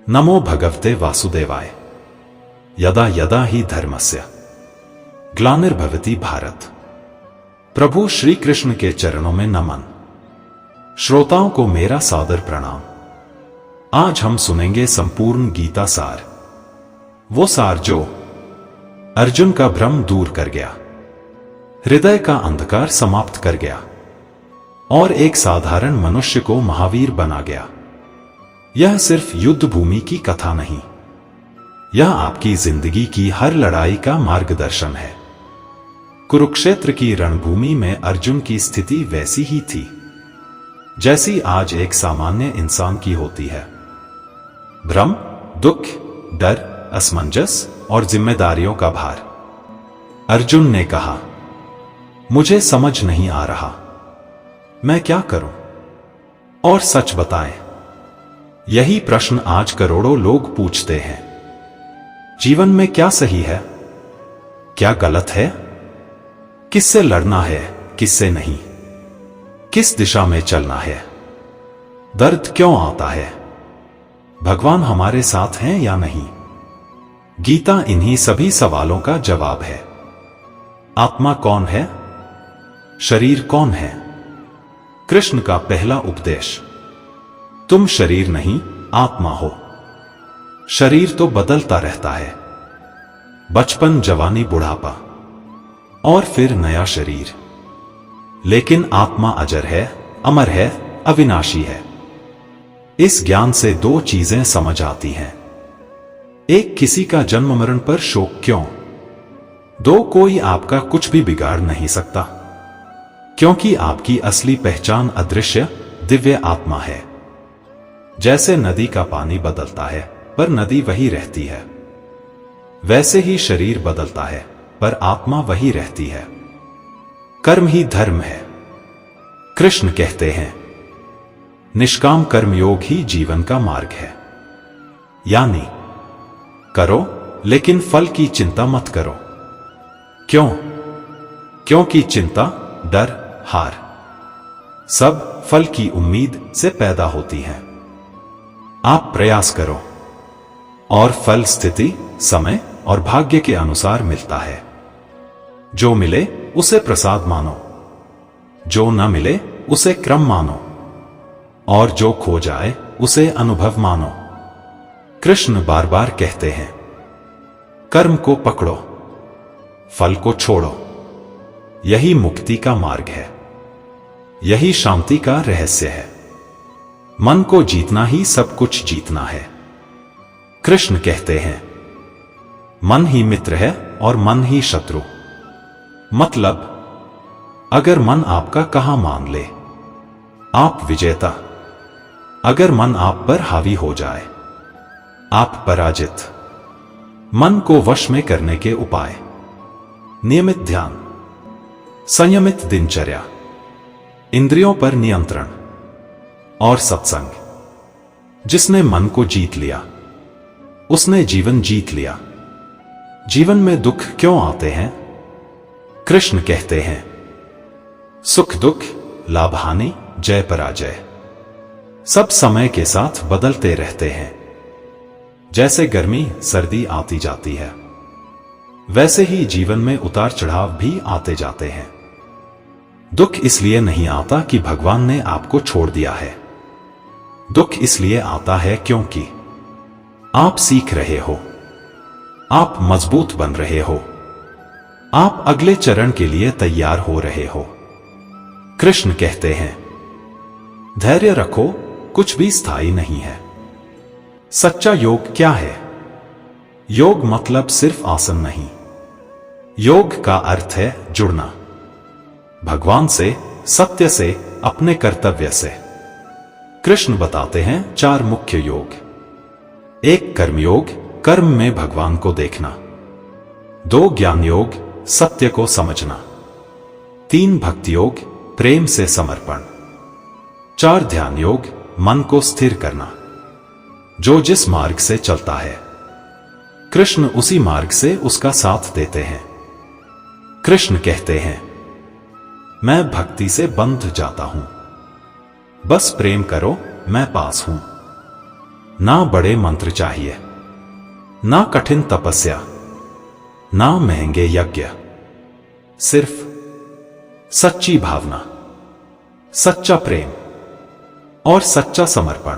नमो भगवते वासुदेवाय। यदा यदा ही धर्मस्य ग्लानिर्भवति भारत। प्रभु श्री कृष्ण के चरणों में नमन। श्रोताओं को मेरा सादर प्रणाम। आज हम सुनेंगे संपूर्ण गीता सार, वो सार जो अर्जुन का भ्रम दूर कर गया, हृदय का अंधकार समाप्त कर गया और एक साधारण मनुष्य को महावीर बना गया। यह सिर्फ युद्ध भूमि की कथा नहीं, यह आपकी जिंदगी की हर लड़ाई का मार्गदर्शन है। कुरुक्षेत्र की रणभूमि में अर्जुन की स्थिति वैसी ही थी जैसी आज एक सामान्य इंसान की होती है। भ्रम, दुख, डर, असमंजस और जिम्मेदारियों का भार। अर्जुन ने कहा, मुझे समझ नहीं आ रहा, मैं क्या करूं? और सच बताएं, यही प्रश्न आज करोड़ों लोग पूछते हैं। जीवन में क्या सही है, क्या गलत है, किससे लड़ना है, किससे नहीं, किस दिशा में चलना है, दर्द क्यों आता है, भगवान हमारे साथ हैं या नहीं? गीता इन्हीं सभी सवालों का जवाब है। आत्मा कौन है, शरीर कौन है? कृष्ण का पहला उपदेश, तुम शरीर नहीं आत्मा हो। शरीर तो बदलता रहता है, बचपन, जवानी, बुढ़ापा और फिर नया शरीर, लेकिन आत्मा अजर है, अमर है, अविनाशी है। इस ज्ञान से दो चीजें समझ आती हैं। एक, किसी का जन्म मरण पर शोक क्यों? दो, कोई आपका कुछ भी बिगाड़ नहीं सकता, क्योंकि आपकी असली पहचान अदृश्य दिव्य आत्मा है। जैसे नदी का पानी बदलता है पर नदी वही रहती है, वैसे ही शरीर बदलता है पर आत्मा वही रहती है। कर्म ही धर्म है। कृष्ण कहते हैं, निष्काम कर्मयोग ही जीवन का मार्ग है। यानी करो लेकिन फल की चिंता मत करो। क्यों? क्योंकि चिंता, डर, हार सब फल की उम्मीद से पैदा होती है। आप प्रयास करो और फल स्थिति, समय और भाग्य के अनुसार मिलता है। जो मिले उसे प्रसाद मानो, जो न मिले उसे क्रम मानो, और जो खो जाए उसे अनुभव मानो। कृष्ण बार बार कहते हैं, कर्म को पकड़ो, फल को छोड़ो। यही मुक्ति का मार्ग है, यही शांति का रहस्य है। मन को जीतना ही सब कुछ जीतना है। कृष्ण कहते हैं, मन ही मित्र है और मन ही शत्रु। मतलब, अगर मन आपका कहां मान ले, आप विजेता। अगर मन आप पर हावी हो जाए, आप पराजित। मन को वश में करने के उपाय: नियमित ध्यान, संयमित दिनचर्या, इंद्रियों पर नियंत्रण और सत्संग। जिसने मन को जीत लिया, उसने जीवन जीत लिया। जीवन में दुख क्यों आते हैं? कृष्ण कहते हैं, सुख दुख, लाभ हानि, जय पराजय सब समय के साथ बदलते रहते हैं। जैसे गर्मी सर्दी आती जाती है, वैसे ही जीवन में उतार चढ़ाव भी आते जाते हैं। दुख इसलिए नहीं आता कि भगवान ने आपको छोड़ दिया है। दुख इसलिए आता है क्योंकि आप सीख रहे हो, आप मजबूत बन रहे हो, आप अगले चरण के लिए तैयार हो रहे हो। कृष्ण कहते हैं, धैर्य रखो, कुछ भी स्थायी नहीं है। सच्चा योग क्या है? योग मतलब सिर्फ आसन नहीं। योग का अर्थ है जुड़ना भगवान से, सत्य से, अपने कर्तव्य से। कृष्ण बताते हैं 4 मुख्य योग। 1, कर्मयोग, कर्म में भगवान को देखना। 2, ज्ञान योग, सत्य को समझना। 3, भक्ति योग, प्रेम से समर्पण। 4, ध्यान योग, मन को स्थिर करना। जो जिस मार्ग से चलता है, कृष्ण उसी मार्ग से उसका साथ देते हैं। कृष्ण कहते हैं, मैं भक्ति से बंध जाता हूं, बस प्रेम करो, मैं पास हूं। ना बड़े मंत्र चाहिए, ना कठिन तपस्या, ना महंगे यज्ञ। सिर्फ सच्ची भावना, सच्चा प्रेम और सच्चा समर्पण।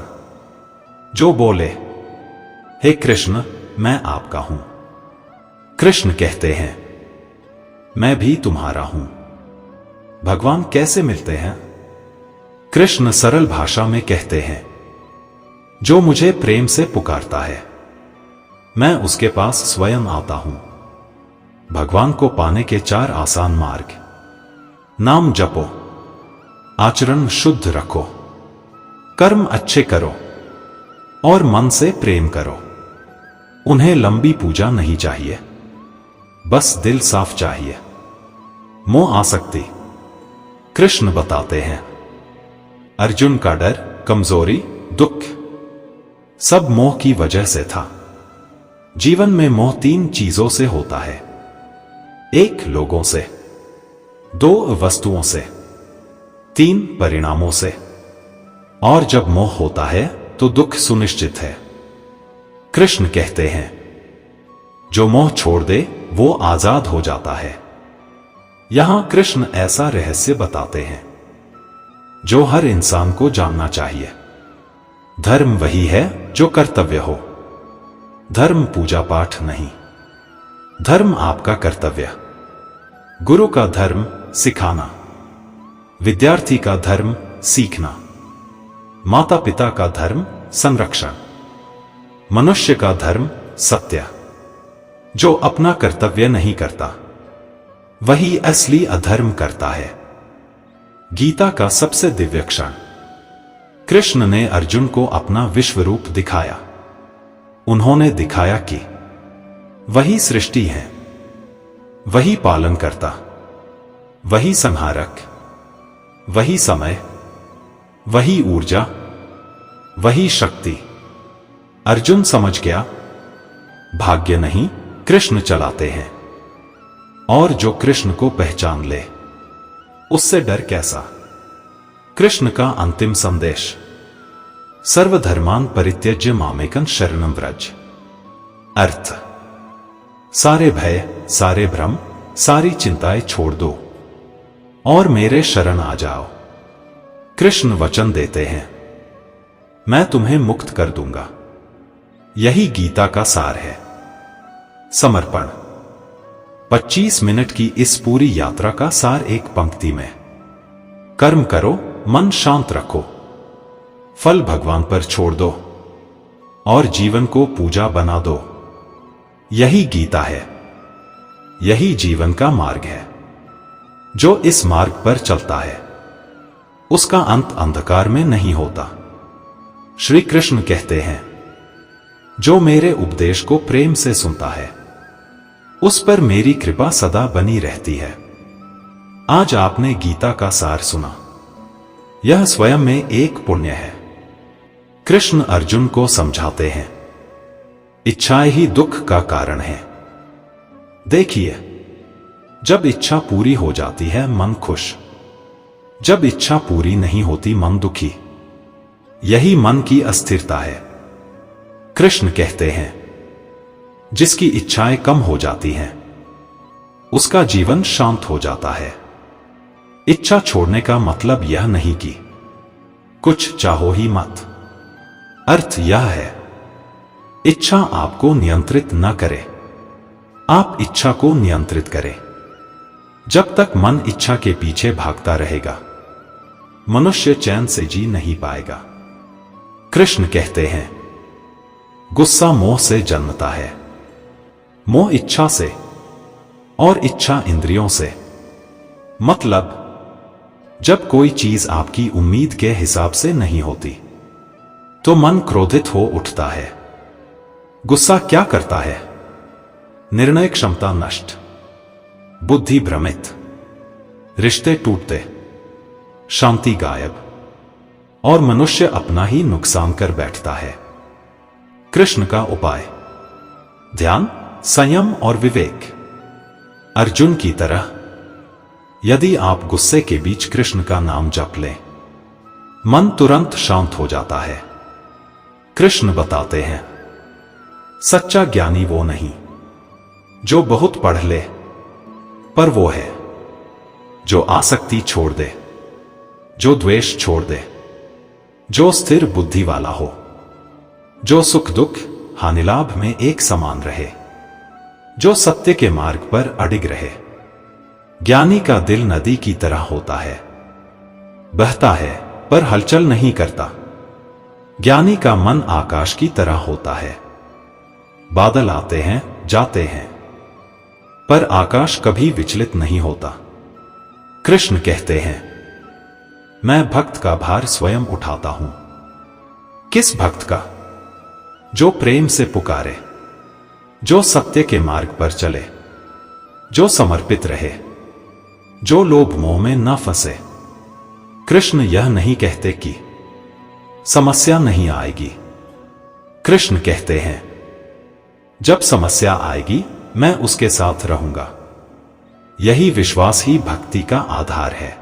जो बोले, हे कृष्ण, मैं आपका हूं। कृष्ण कहते हैं, मैं भी तुम्हारा हूं। भगवान कैसे मिलते हैं? कृष्ण सरल भाषा में कहते हैं, जो मुझे प्रेम से पुकारता है, मैं उसके पास स्वयं आता हूं। भगवान को पाने के 4 आसान मार्ग। नाम जपो, आचरण शुद्ध रखो, कर्म अच्छे करो और मन से प्रेम करो। उन्हें लंबी पूजा नहीं चाहिए, बस दिल साफ चाहिए। मोह आसक्ति। कृष्ण बताते हैं, अर्जुन का डर, कमजोरी, दुख सब मोह की वजह से था। जीवन में मोह 3 चीजों से होता है। 1 लोगों से, 2 वस्तुओं से, 3 परिणामों से। और जब मोह होता है तो दुख सुनिश्चित है। कृष्ण कहते हैं, जो मोह छोड़ दे वो आजाद हो जाता है। यहां कृष्ण ऐसा रहस्य बताते हैं जो हर इंसान को जानना चाहिए। धर्म वही है जो कर्तव्य हो। धर्म पूजा पाठ नहीं, धर्म आपका कर्तव्य। गुरु का धर्म सिखाना, विद्यार्थी का धर्म सीखना, माता पिता का धर्म संरक्षण, मनुष्य का धर्म सत्य। जो अपना कर्तव्य नहीं करता वही असली अधर्म करता है। गीता का सबसे दिव्य क्षण। कृष्ण ने अर्जुन को अपना विश्व रूप दिखाया। उन्होंने दिखाया कि वही सृष्टि है, वही पालन करता, वही संहारक, वही समय, वही ऊर्जा, वही शक्ति। अर्जुन समझ गया, भाग्य नहीं, कृष्ण चलाते हैं। और जो कृष्ण को पहचान ले, उससे डर कैसा। कृष्ण का अंतिम संदेश, सर्वधर्मान परित्यज्य मामेकं शरणं व्रज। अर्थ, सारे भय, सारे भ्रम, सारी चिंताएं छोड़ दो और मेरे शरण आ जाओ। कृष्ण वचन देते हैं, मैं तुम्हें मुक्त कर दूंगा। यही गीता का सार है। समर्पण। 25 मिनट की इस पूरी यात्रा का सार एक पंक्ति में। कर्म करो, मन शांत रखो, फल भगवान पर छोड़ दो और जीवन को पूजा बना दो। यही गीता है, यही जीवन का मार्ग है। जो इस मार्ग पर चलता है उसका अंत अंधकार में नहीं होता। श्री कृष्ण कहते हैं, जो मेरे उपदेश को प्रेम से सुनता है उस पर मेरी कृपा सदा बनी रहती है। आज आपने गीता का सार सुना। यह स्वयं में एक पुण्य है। कृष्ण अर्जुन को समझाते हैं, इच्छाएं ही दुख का कारण है। देखिए, जब इच्छा पूरी हो जाती है मन खुश, जब इच्छा पूरी नहीं होती मन दुखी। यही मन की अस्थिरता है। कृष्ण कहते हैं, जिसकी इच्छाएं कम हो जाती हैं उसका जीवन शांत हो जाता है। इच्छा छोड़ने का मतलब यह नहीं कि कुछ चाहो ही मत। अर्थ यह है, इच्छा आपको नियंत्रित न करे, आप इच्छा को नियंत्रित करें। जब तक मन इच्छा के पीछे भागता रहेगा मनुष्य चैन से जी नहीं पाएगा। कृष्ण कहते हैं, गुस्सा मोह से जन्मता है, मोह इच्छा से और इच्छा इंद्रियों से। मतलब, जब कोई चीज आपकी उम्मीद के हिसाब से नहीं होती तो मन क्रोधित हो उठता है। गुस्सा क्या करता है? निर्णय क्षमता नष्ट, बुद्धि भ्रमित, रिश्ते टूटते, शांति गायब और मनुष्य अपना ही नुकसान कर बैठता है। कृष्ण का उपाय, ध्यान, संयम और विवेक। अर्जुन की तरह यदि आप गुस्से के बीच कृष्ण का नाम जप लें मन तुरंत शांत हो जाता है। कृष्ण बताते हैं, सच्चा ज्ञानी वो नहीं जो बहुत पढ़ ले, पर वो है जो आसक्ति छोड़ दे, जो द्वेष छोड़ दे, जो स्थिर बुद्धि वाला हो, जो सुख दुख हानि लाभ में एक समान रहे, जो सत्य के मार्ग पर अडिग रहे। ज्ञानी का दिल नदी की तरह होता है, बहता है पर हलचल नहीं करता। ज्ञानी का मन आकाश की तरह होता है, बादल आते हैं जाते हैं, पर आकाश कभी विचलित नहीं होता। कृष्ण कहते हैं, मैं भक्त का भार स्वयं उठाता हूं। किस भक्त का? जो प्रेम से पुकारे, जो सत्य के मार्ग पर चले, जो समर्पित रहे, जो लोभ मोह में न फंसे। कृष्ण यह नहीं कहते कि समस्या नहीं आएगी। कृष्ण कहते हैं, जब समस्या आएगी मैं उसके साथ रहूंगा। यही विश्वास ही भक्ति का आधार है।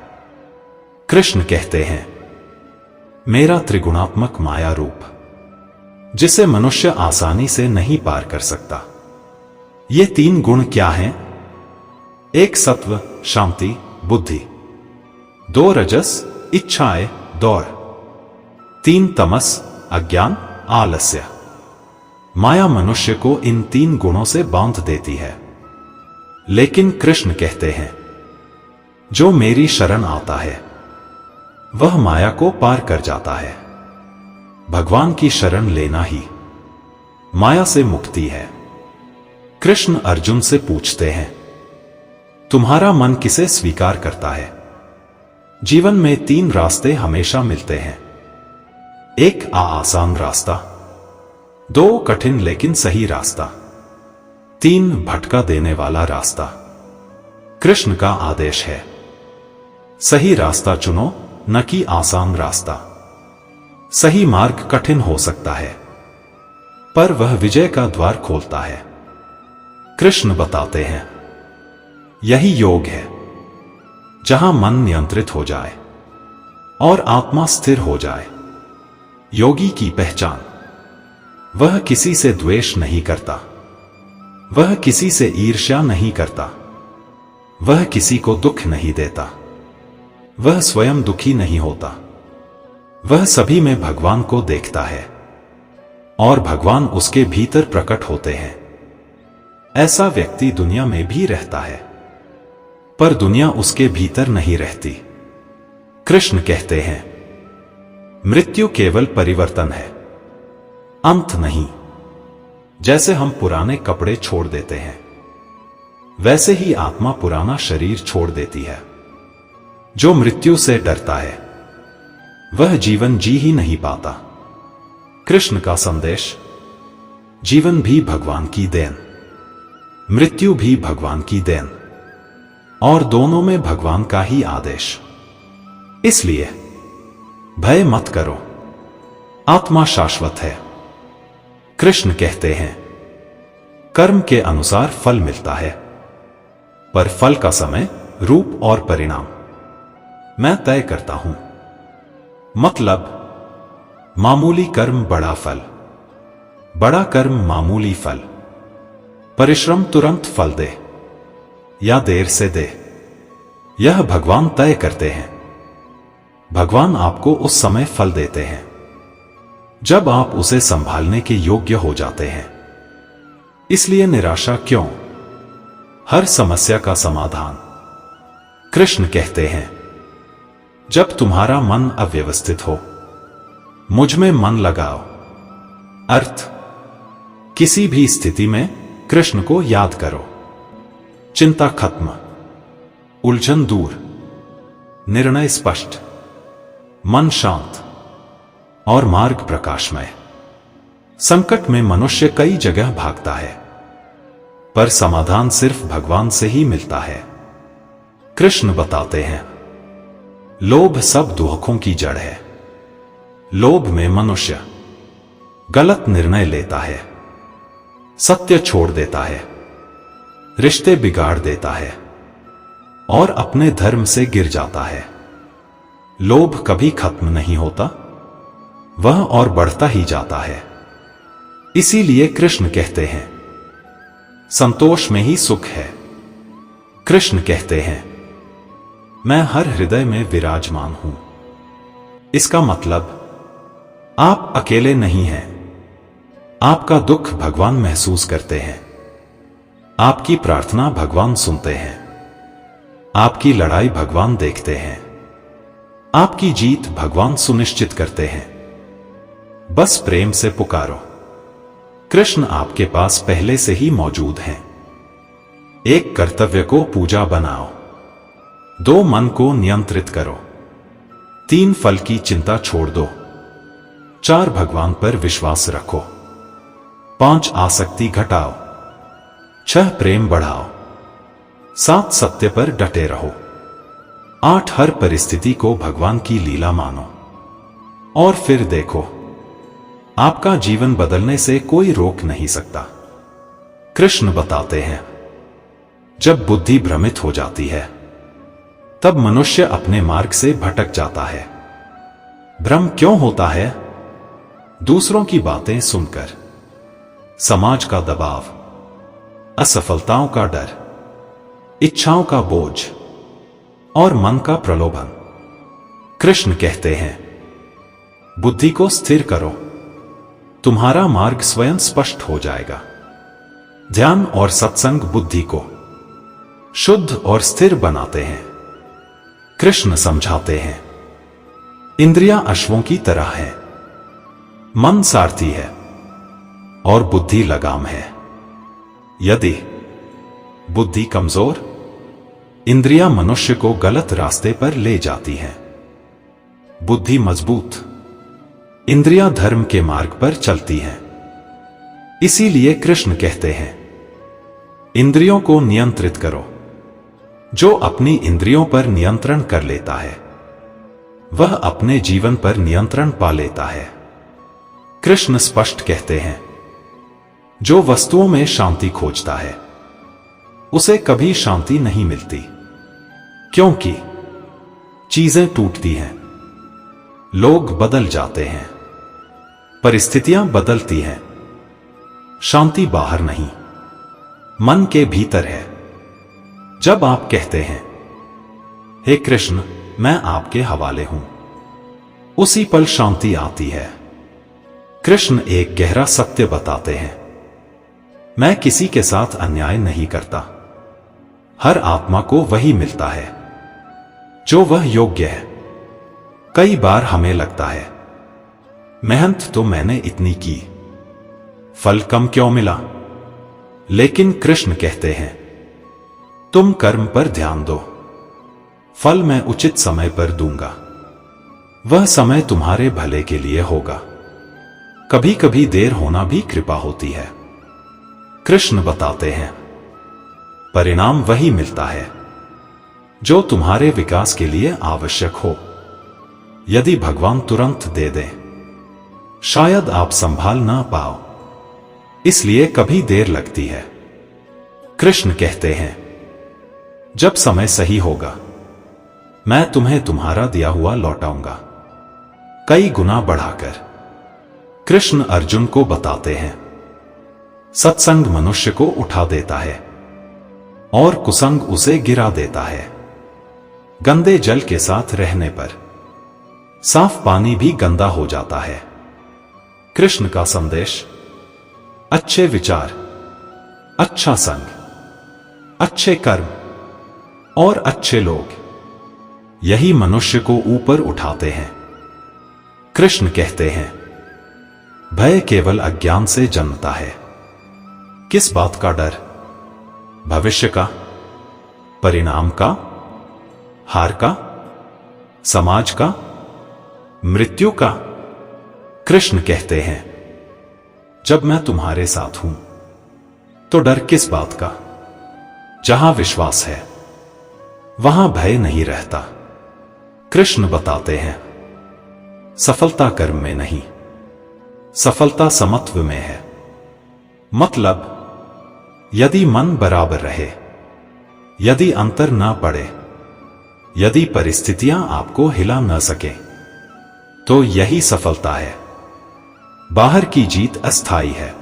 कृष्ण कहते हैं, मेरा त्रिगुणात्मक माया रूप, जिसे मनुष्य आसानी से नहीं पार कर सकता। ये तीन गुण क्या हैं? एक सत्व शांति बुद्धि, दो रजस इच्छाएं दौड़, तीन तमस अज्ञान आलस्य। माया मनुष्य को इन तीन गुणों से बांध देती है। लेकिन कृष्ण कहते हैं, जो मेरी शरण आता है वह माया को पार कर जाता है। भगवान की शरण लेना ही माया से मुक्ति है। कृष्ण अर्जुन से पूछते हैं, तुम्हारा मन किसे स्वीकार करता है? जीवन में तीन रास्ते हमेशा मिलते हैं। एक आसान रास्ता, दो कठिन लेकिन सही रास्ता, तीन भटका देने वाला रास्ता। कृष्ण का आदेश है, सही रास्ता चुनो, न कि आसान रास्ता। सही मार्ग कठिन हो सकता है, पर वह विजय का द्वार खोलता है। कृष्ण बताते हैं, यही योग है जहां मन नियंत्रित हो जाए और आत्मा स्थिर हो जाए। योगी की पहचान, वह किसी से द्वेष नहीं करता, वह किसी से ईर्ष्या नहीं करता, वह किसी को दुख नहीं देता, वह स्वयं दुखी नहीं होता। वह सभी में भगवान को देखता है और भगवान उसके भीतर प्रकट होते हैं। ऐसा व्यक्ति दुनिया में भी रहता है, पर दुनिया उसके भीतर नहीं रहती। कृष्ण कहते हैं, मृत्यु केवल परिवर्तन है, अंत नहीं। जैसे हम पुराने कपड़े छोड़ देते हैं, वैसे ही आत्मा पुराना शरीर छोड़ देती है। जो मृत्यु से डरता है वह जीवन जी ही नहीं पाता। कृष्ण का संदेश, जीवन भी भगवान की देन, मृत्यु भी भगवान की देन, और दोनों में भगवान का ही आदेश। इसलिए भय मत करो, आत्मा शाश्वत है। कृष्ण कहते हैं, कर्म के अनुसार फल मिलता है, पर फल का समय, रूप और परिणाम मैं तय करता हूं। मतलब, मामूली कर्म बड़ा फल, बड़ा कर्म मामूली फल। परिश्रम तुरंत फल दे या देर से दे, यह भगवान तय करते हैं। भगवान आपको उस समय फल देते हैं जब आप उसे संभालने के योग्य हो जाते हैं। इसलिए निराशा क्यों? हर समस्या का समाधान। कृष्ण कहते हैं, जब तुम्हारा मन अव्यवस्थित हो, मुझ में मन लगाओ। अर्थ, किसी भी स्थिति में कृष्ण को याद करो। चिंता खत्म, उलझन दूर, निर्णय स्पष्ट, मन शांत और मार्ग प्रकाशमय। संकट में मनुष्य कई जगह भागता है, पर समाधान सिर्फ भगवान से ही मिलता है। कृष्ण बताते हैं, लोभ सब दुखों की जड़ है। लोभ में मनुष्य गलत निर्णय लेता है, सत्य छोड़ देता है, रिश्ते बिगाड़ देता है और अपने धर्म से गिर जाता है। लोभ कभी खत्म नहीं होता, वह और बढ़ता ही जाता है। इसीलिए कृष्ण कहते हैं संतोष में ही सुख है। कृष्ण कहते हैं मैं हर हृदय में विराजमान हूं। इसका मतलब आप अकेले नहीं हैं। आपका दुख भगवान महसूस करते हैं। आपकी प्रार्थना भगवान सुनते हैं। आपकी लड़ाई भगवान देखते हैं। आपकी जीत भगवान सुनिश्चित करते हैं। बस प्रेम से पुकारो। कृष्ण आपके पास पहले से ही मौजूद हैं। एक कर्तव्य को पूजा बनाओ। 2 मन को नियंत्रित करो। 3 फल की चिंता छोड़ दो। 4 भगवान पर विश्वास रखो। 5 आसक्ति घटाओ। 6 प्रेम बढ़ाओ। 7 सत्य पर डटे रहो। 8 हर परिस्थिति को भगवान की लीला मानो। और फिर देखो आपका जीवन बदलने से कोई रोक नहीं सकता। कृष्ण बताते हैं जब बुद्धि भ्रमित हो जाती है तब मनुष्य अपने मार्ग से भटक जाता है। भ्रम क्यों होता है? दूसरों की बातें सुनकर, समाज का दबाव, असफलताओं का डर, इच्छाओं का बोझ और मन का प्रलोभन। कृष्ण कहते हैं बुद्धि को स्थिर करो। तुम्हारा मार्ग स्वयं स्पष्ट हो जाएगा। ध्यान और सत्संग बुद्धि को शुद्ध और स्थिर बनाते हैं। कृष्ण समझाते हैं इंद्रियां अश्वों की तरह हैं। मन सारथी है और बुद्धि लगाम है। यदि बुद्धि कमजोर, इंद्रियां मनुष्य को गलत रास्ते पर ले जाती हैं। बुद्धि मजबूत, इंद्रियां धर्म के मार्ग पर चलती हैं। इसीलिए कृष्ण कहते हैं इंद्रियों को नियंत्रित करो। जो अपनी इंद्रियों पर नियंत्रण कर लेता है वह अपने जीवन पर नियंत्रण पा लेता है। कृष्ण स्पष्ट कहते हैं जो वस्तुओं में शांति खोजता है उसे कभी शांति नहीं मिलती, क्योंकि चीजें टूटती हैं, लोग बदल जाते हैं, परिस्थितियां बदलती हैं। शांति बाहर नहीं, मन के भीतर है। जब आप कहते हैं हे कृष्ण मैं आपके हवाले हूं, उसी पल शांति आती है। कृष्ण एक गहरा सत्य बताते हैं मैं किसी के साथ अन्याय नहीं करता। हर आत्मा को वही मिलता है जो वह योग्य है। कई बार हमें लगता है मेहनत तो मैंने इतनी की, फल कम क्यों मिला? लेकिन कृष्ण कहते हैं तुम कर्म पर ध्यान दो, फल मैं उचित समय पर दूंगा। वह समय तुम्हारे भले के लिए होगा। कभी कभी देर होना भी कृपा होती है। कृष्ण बताते हैं परिणाम वही मिलता है जो तुम्हारे विकास के लिए आवश्यक हो। यदि भगवान तुरंत दे दें शायद आप संभाल ना पाओ, इसलिए कभी देर लगती है। कृष्ण कहते हैं जब समय सही होगा मैं तुम्हें तुम्हारा दिया हुआ लौटाऊंगा, कई गुना बढ़ाकर। कृष्ण अर्जुन को बताते हैं सत्संग मनुष्य को उठा देता है और कुसंग उसे गिरा देता है। गंदे जल के साथ रहने पर साफ पानी भी गंदा हो जाता है। कृष्ण का संदेश अच्छे विचार, अच्छा संग, अच्छे कर्म और अच्छे लोग, यही मनुष्य को ऊपर उठाते हैं। कृष्ण कहते हैं भय केवल अज्ञान से जन्मता है। किस बात का डर? भविष्य का, परिणाम का, हार का, समाज का, मृत्यु का? कृष्ण कहते हैं जब मैं तुम्हारे साथ हूं तो डर किस बात का? जहां विश्वास है वहां भय नहीं रहता। कृष्ण बताते हैं सफलता कर्म में नहीं, सफलता समत्व में है। मतलब यदि मन बराबर रहे, यदि अंतर ना पड़े, यदि परिस्थितियां आपको हिला न सके, तो यही सफलता है। बाहर की जीत अस्थायी है,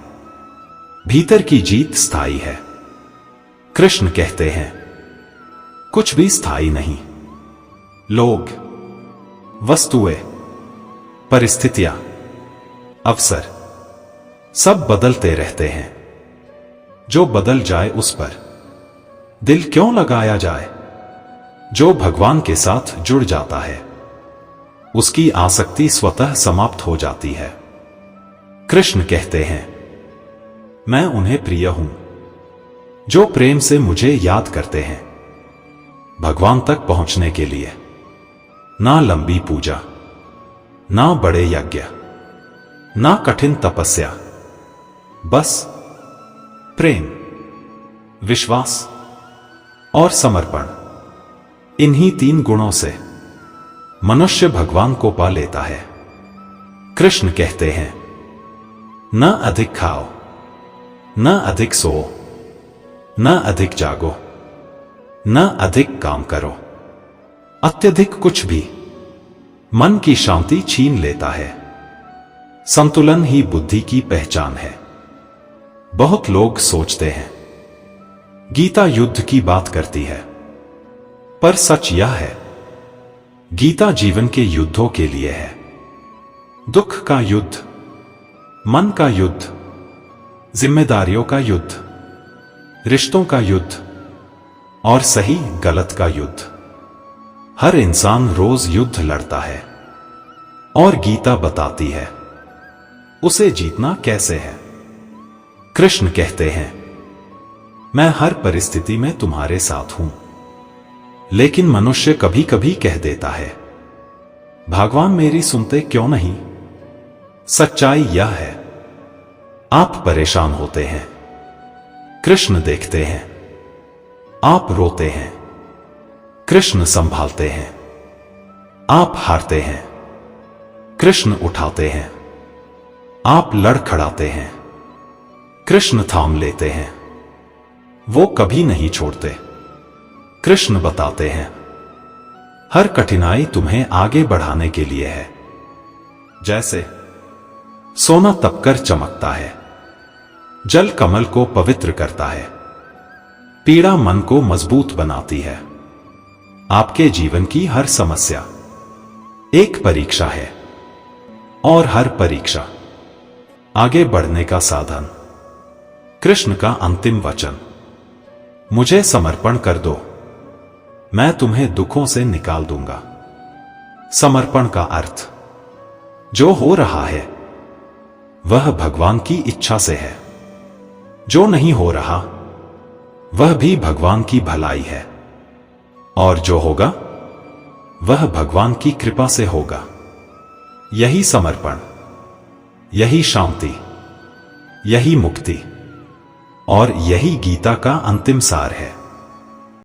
भीतर की जीत स्थायी है। कृष्ण कहते हैं कुछ भी स्थायी नहीं। लोग, वस्तुएं, परिस्थितियां, अवसर सब बदलते रहते हैं। जो बदल जाए उस पर दिल क्यों लगाया जाए। जो भगवान के साथ जुड़ जाता है उसकी आसक्ति स्वतः समाप्त हो जाती है। कृष्ण कहते हैं मैं उन्हें प्रिय हूं जो प्रेम से मुझे याद करते हैं। भगवान तक पहुंचने के लिए ना लंबी पूजा, ना बड़े यज्ञ, ना कठिन तपस्या, बस प्रेम, विश्वास और समर्पण। इन्हीं 3 गुणों से मनुष्य भगवान को पा लेता है। कृष्ण कहते हैं न अधिक खाओ, न अधिक सोओ, न अधिक जागो, न अधिक काम करो। अत्यधिक कुछ भी मन की शांति छीन लेता है। संतुलन ही बुद्धि की पहचान है। बहुत लोग सोचते हैं गीता युद्ध की बात करती है, पर सच यह है गीता जीवन के युद्धों के लिए है। दुख का युद्ध, मन का युद्ध, जिम्मेदारियों का युद्ध, रिश्तों का युद्ध और सही गलत का युद्ध। हर इंसान रोज युद्ध लड़ता है और गीता बताती है उसे जीतना कैसे है। कृष्ण कहते हैं मैं हर परिस्थिति में तुम्हारे साथ हूं। लेकिन मनुष्य कभी कभी कह देता है भगवान मेरी सुनते क्यों नहीं। सच्चाई यह है आप परेशान होते हैं, कृष्ण देखते हैं। आप रोते हैं, कृष्ण संभालते हैं। आप हारते हैं, कृष्ण उठाते हैं। आप लड़खड़ाते हैं, कृष्ण थाम लेते हैं। वो कभी नहीं छोड़ते। कृष्ण बताते हैं हर कठिनाई तुम्हें आगे बढ़ाने के लिए है। जैसे सोना तपकर चमकता है, जल कमल को पवित्र करता है, पीड़ा मन को मजबूत बनाती है। आपके जीवन की हर समस्या एक परीक्षा है और हर परीक्षा आगे बढ़ने का साधन। कृष्ण का अंतिम वचन मुझे समर्पण कर दो, मैं तुम्हें दुखों से निकाल दूंगा। समर्पण का अर्थ जो हो रहा है वह भगवान की इच्छा से है, जो नहीं हो रहा वह भी भगवान की भलाई है, और जो होगा वह भगवान की कृपा से होगा। यही समर्पण, यही शांति, यही मुक्ति और यही गीता का अंतिम सार है।